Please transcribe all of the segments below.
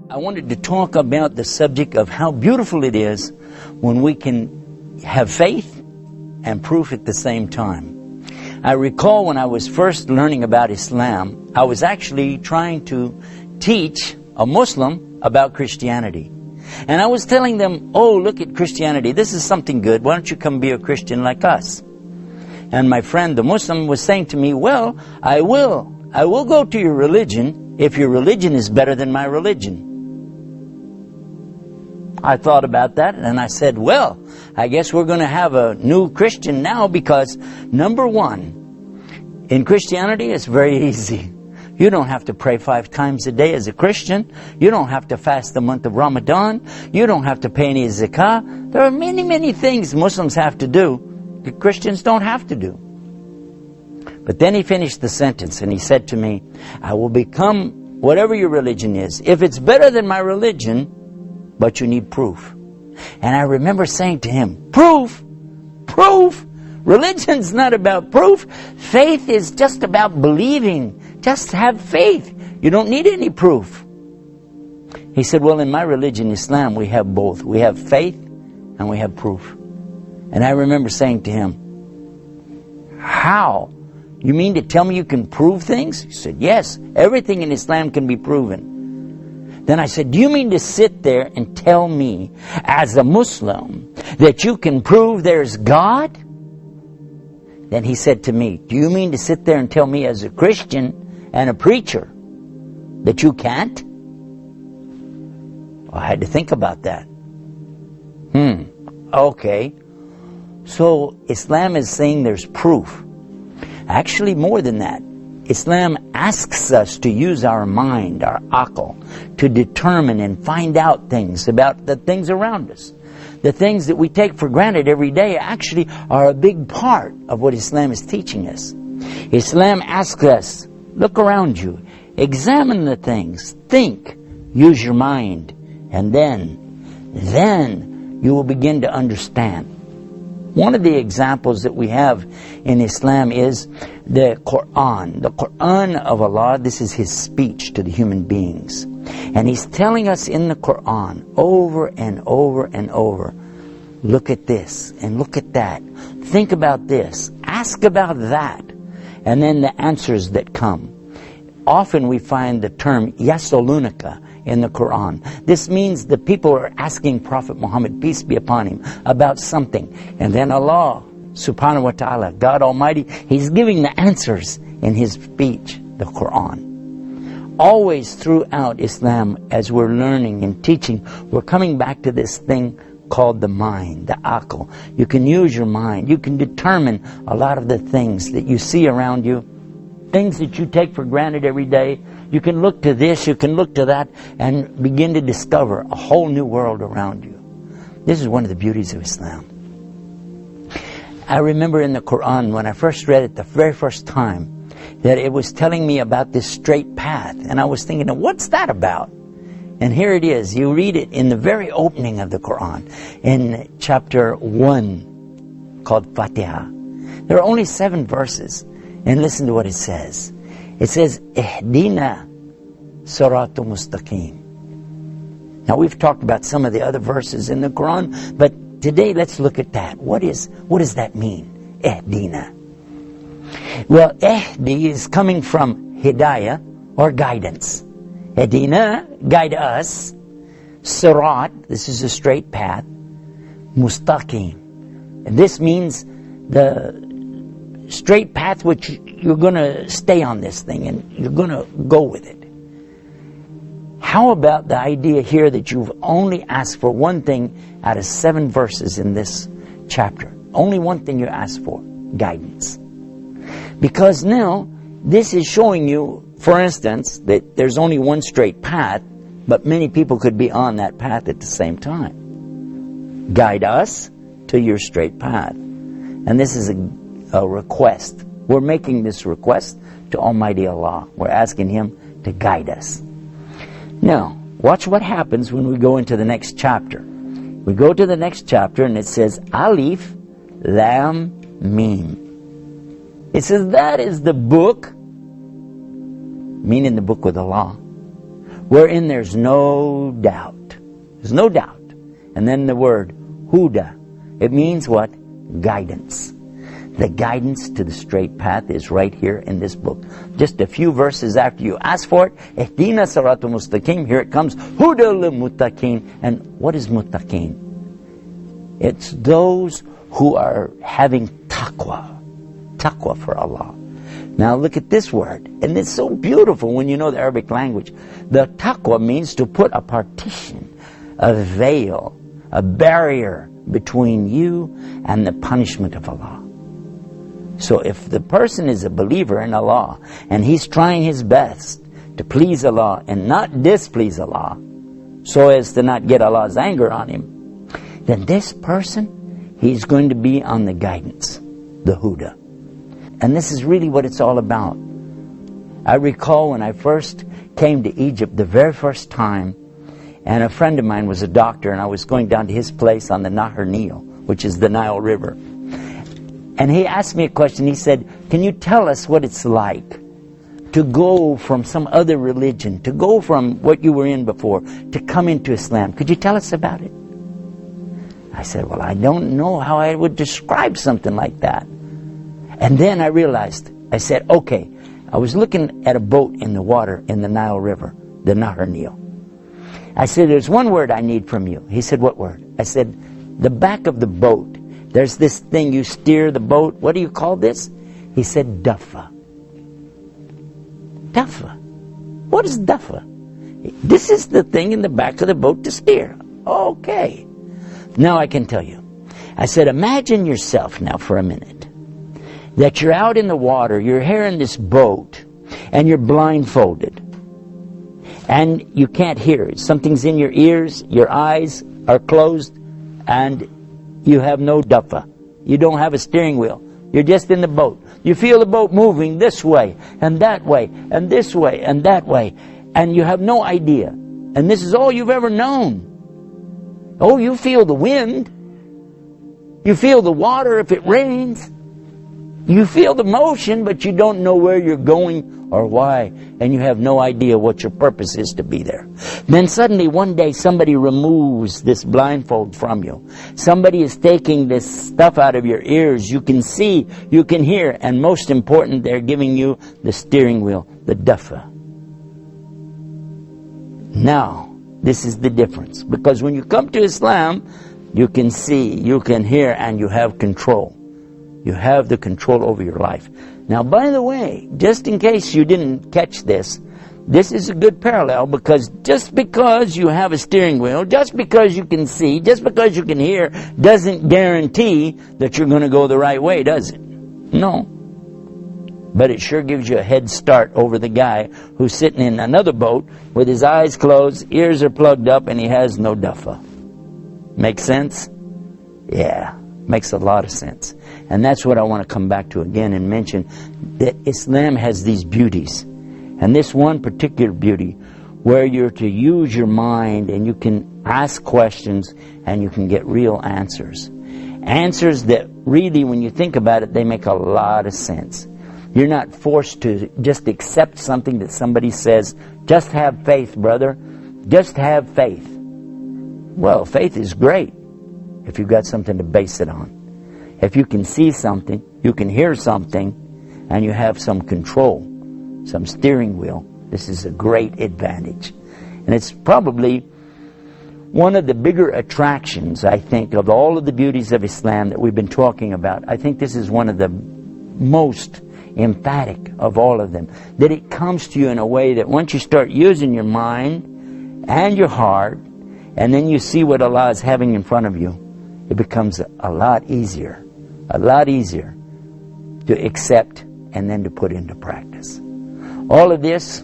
I wanted to talk about the subject of how beautiful it is when we can have faith and proof at the same time. I recall when I was first learning about Islam, I was actually trying to teach a Muslim about Christianity. And I was telling them, oh, look at Christianity. This is something good. Why don't you come be a Christian like us? And my friend, the Muslim, was saying to me, well, I will go to your religion if your religion is better than my religion. I thought about that and I said, well, I guess we're going to have a new Christian now, because number one, in Christianity it's very easy. You don't have to pray 5 times a day as a Christian. You don't have to fast the month of Ramadan. You don't have to pay any zakah. There are many, many things Muslims have to do that Christians don't have to do. But then he finished the sentence and he said to me, I will become whatever your religion is, if it's better than my religion, but you need proof. And I remember saying to him, proof? Proof? Religion's not about proof. Faith is just about believing. Just have faith. You don't need any proof. He said, well, in my religion, Islam, we have both. We have faith and we have proof. And I remember saying to him, how? You mean to tell me you can prove things? He said, yes, everything in Islam can be proven. Then I said, do you mean to sit there and tell me, as a Muslim, that you can prove there's God? Then he said to me, do you mean to sit there and tell me, as a Christian and a preacher, that you can't? Well, I had to think about that. Okay. So Islam is saying there's proof. Actually, more than that. Islam asks us to use our mind, our aql, to determine and find out things about the things around us. The things that we take for granted every day actually are a big part of what Islam is teaching us. Islam asks us, look around you, examine the things, think, use your mind, and then you will begin to understand. One of the examples that we have in Islam is the Quran. The Quran of Allah, this is His speech to the human beings. And He's telling us in the Quran over and over and over, look at this and look at that. Think about this. Ask about that. And then the answers that come. Often we find the term yasalunaka in the Quran. This means the people are asking Prophet Muhammad, peace be upon him, about something. And then Allah subhanahu wa ta'ala, God Almighty, He's giving the answers in His speech, the Quran. Always throughout Islam, as we're learning and teaching, we're coming back to this thing called the mind, the aql. You can use your mind. You can determine a lot of the things that you see around you, things that you take for granted every day. You can look to this, you can look to that, and begin to discover a whole new world around you. This is one of the beauties of Islam. I remember in the Quran, when I first read it the very first time, that it was telling me about this straight path. And I was thinking, what's that about? And here it is. You read it in the very opening of the Quran, in chapter 1, called Fatiha. There are only 7 verses. And listen to what it says. It says, Ihdina siratul mustaqim. Now we've talked about some of the other verses in the Quran, but today let's look at that. What does that mean? Ihdina. Well, ihdi is coming from hidayah, or guidance. Ihdina, guide us. Sirat, this is a straight path. Mustaqim. And this means the straight path which you're going to stay on this thing and you're going to go with it. How about the idea here that you've only asked for one thing out of 7 verses in this chapter? Only one thing you ask for, guidance. Because now this is showing you, for instance, that there's only one straight path, but many people could be on that path at the same time. Guide us to your straight path. And this is a request. We're making this request to Almighty Allah. We're asking Him to guide us. Now, watch what happens when we go into the next chapter. We go to the next chapter and it says, Alif, Lam, Mim. It says that is the book, meaning the book with Allah. wherein there's no doubt. There's no doubt. And then the word huda. It means what? Guidance. The guidance to the straight path is right here in this book. Just a few verses after you ask for it, Ihdina siratul mustaqim, here it comes, Huda lil muttaqin. And what is muttaqin? It's those who are having taqwa. Taqwa for Allah. Now look at this word, and it's so beautiful when you know the Arabic language. The taqwa means to put a partition, a veil, a barrier between you and the punishment of Allah. So if the person is a believer in Allah and he's trying his best to please Allah and not displease Allah so as to not get Allah's anger on him, then this person, he's going to be on the guidance, the huda. And this is really what it's all about. I recall when I first came to Egypt the very first time, and a friend of mine was a doctor, and I was going down to his place on the Nile, which is the Nile River. And he asked me a question. He said, can you tell us what it's like to go from some other religion, to go from what you were in before, to come into Islam? Could you tell us about it? I said, well, I don't know how I would describe something like that. And then I realized, I said, okay, I was looking at a boat in the water in the Nile River, the Nile. I said, there's one word I need from you. He said, what word? I said, the back of the boat. There's this thing you steer the boat. What do you call this? He said, duffa. Duffa. What is duffa? This is the thing in the back of the boat to steer. Okay. Now I can tell you. I said, imagine yourself now for a minute that you're out in the water, you're here in this boat, and you're blindfolded. And you can't hear. Something's in your ears, your eyes are closed, and you have no duffa. You don't have a steering wheel. You're just in the boat. You feel the boat moving this way, and that way, and this way, and that way. And you have no idea. And this is all you've ever known. Oh, you feel the wind. You feel the water if it rains. You feel the motion, but you don't know where you're going or why. And you have no idea what your purpose is to be there. Then suddenly one day somebody removes this blindfold from you. Somebody is taking this stuff out of your ears. You can see, you can hear, and most important, they're giving you the steering wheel, the duffa. Now, this is the difference. Because when you come to Islam, you can see, you can hear, and you have control. You have the control over your life. Now, by the way, just in case you didn't catch this, this is a good parallel, because just because you have a steering wheel, just because you can see, just because you can hear, doesn't guarantee that you're going to go the right way, does it? No. But it sure gives you a head start over the guy who's sitting in another boat with his eyes closed, ears are plugged up, and he has no duffa. Make sense? Yeah, makes a lot of sense. And that's what I want to come back to again and mention, that Islam has these beauties. And this one particular beauty, where you're to use your mind and you can ask questions and you can get real answers. Answers that really, when you think about it, they make a lot of sense. You're not forced to just accept something that somebody says, just have faith, brother. Just have faith. Well, faith is great if you've got something to base it on. If you can see something, you can hear something, and you have some control, some steering wheel, this is a great advantage. And it's probably one of the bigger attractions, I think, of all of the beauties of Islam that we've been talking about. I think this is one of the most emphatic of all of them. That it comes to you in a way that once you start using your mind and your heart, and then you see what Allah is having in front of you, it becomes a lot easier to accept and then to put into practice. All of this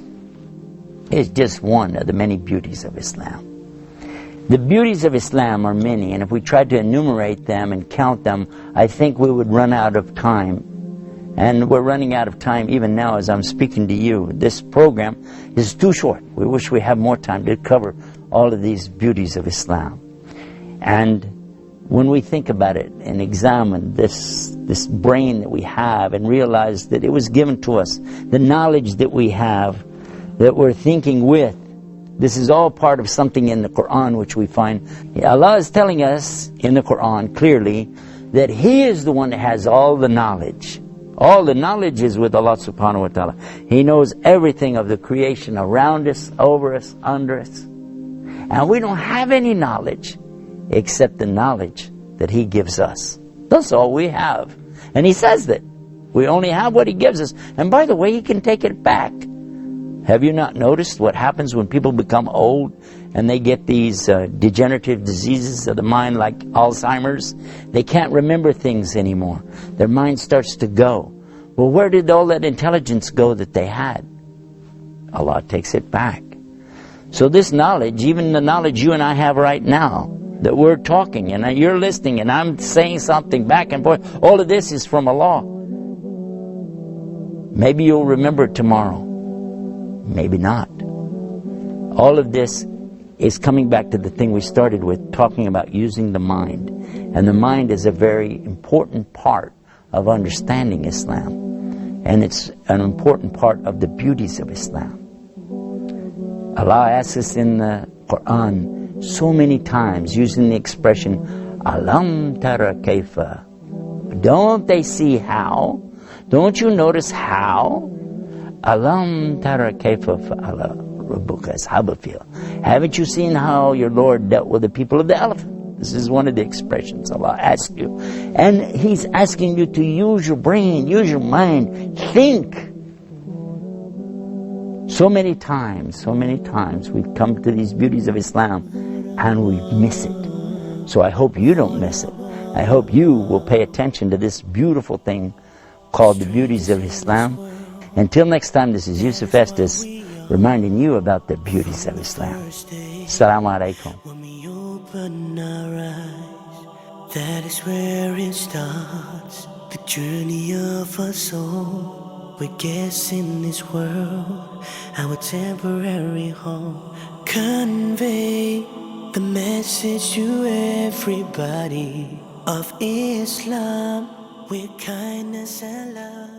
is just one of the many beauties of Islam. The beauties of Islam are many, and if we tried to enumerate them and count them, I think we would run out of time. And we're running out of time even now as I'm speaking to you. This program is too short. We wish we had more time to cover all of these beauties of Islam. And when we think about it and examine this brain that we have and realize that it was given to us, the knowledge that we have, that we're thinking with, This is all part of something in the Quran which we find. Allah is telling us in the Quran clearly that He is the one that has all the knowledge. All the knowledge is with Allah subhanahu wa ta'ala. He knows everything of the creation around us, over us, under us. And we don't have any knowledge except the knowledge that He gives us. That's all we have. And He says that. We only have what He gives us. And by the way, He can take it back. Have you not noticed what happens when people become old and they get these degenerative diseases of the mind like Alzheimer's? They can't remember things anymore. Their mind starts to go. Well, where did all that intelligence go that they had? Allah takes it back. So this knowledge, even the knowledge you and I have right now, that we're talking and you're listening and I'm saying something back and forth, all of this is from Allah. Maybe you'll remember it tomorrow. Maybe not. All of this is coming back to the thing we started with, talking about using the mind. And the mind is a very important part of understanding Islam. And it's an important part of the beauties of Islam. Allah asks us in the Quran so many times using the expression, Alam tara kaifa. Don't they see how? Don't you notice how? Alam tara kaifa fa'ala rabbuka ashabal fil. Haven't you seen how your Lord dealt with the people of the elephant? This is one of the expressions Allah asks you. And He's asking you to use your brain, use your mind, think. So many times we've come to these beauties of Islam and we miss it. So I hope you don't miss it. I hope you will pay attention to this beautiful thing called the beauties of Islam. Until next time, this is Yusuf Estes reminding you about the beauties of Islam. Assalamu alaikum. When we open our eyes, that is where it starts. The journey of a soul. We're guessing this world, our temporary home. Convey the message to everybody of Islam with kindness and love.